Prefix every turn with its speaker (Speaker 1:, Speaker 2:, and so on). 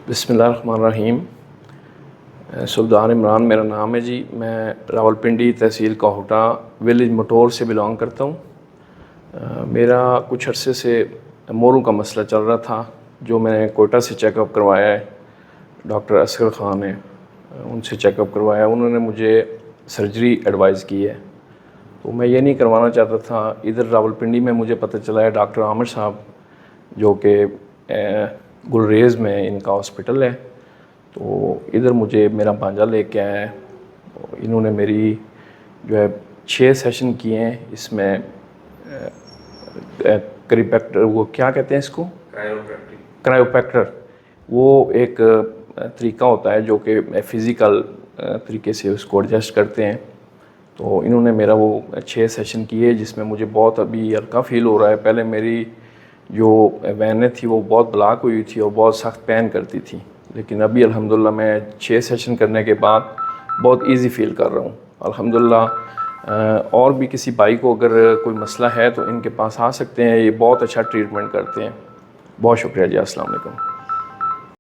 Speaker 1: बिस्मिल्लाहिर्रहमानिर्रहीम। सुल्तान इमरान मेरा नाम है जी। मैं रावलपिंडी तहसील काहूटा विलेज मटोर से बिलोंग करता हूँ। मेरा कुछ अरसे से मोरों का मसला चल रहा था, जो मैंने कोयटा से चेकअप करवाया है। डॉक्टर असगर ख़ान है, उनसे चेकअप करवाया। उन्होंने मुझे सर्जरी एडवाइज़ की है, तो मैं ये नहीं करवाना चाहता था। इधर रावलपिंडी में मुझे पता चला है डॉक्टर आमिर साहब, जो कि गुलरेज़ में इनका हॉस्पिटल है, तो इधर मुझे मेरा भांजा लेके आया है। तो इन्होंने मेरी जो है 6 सेशन किए हैं। इसमें क्रिपेक्टर, वो क्या कहते हैं इसको, क्रायोप्रैक्टर, वो एक तरीका होता है जो कि फ़िज़िकल तरीके से उसको एडजस्ट करते हैं। तो इन्होंने मेरा वो 6 सेशन किए, जिसमें मुझे बहुत अभी हल्का फ़ील हो रहा है। पहले मेरी जो वैनें थी वो बहुत ब्लॉक हुई थी और बहुत सख्त पेन करती थी, लेकिन अभी अल्हम्दुलिल्लाह मैं 6 सेशन करने के बाद बहुत इजी फ़ील कर रहा हूँ अल्हम्दुलिल्लाह। और भी किसी भाई को अगर कोई मसला है तो इनके पास आ सकते हैं, ये बहुत अच्छा ट्रीटमेंट करते हैं। बहुत शुक्रिया जी, अस्सलाम वालेकुम।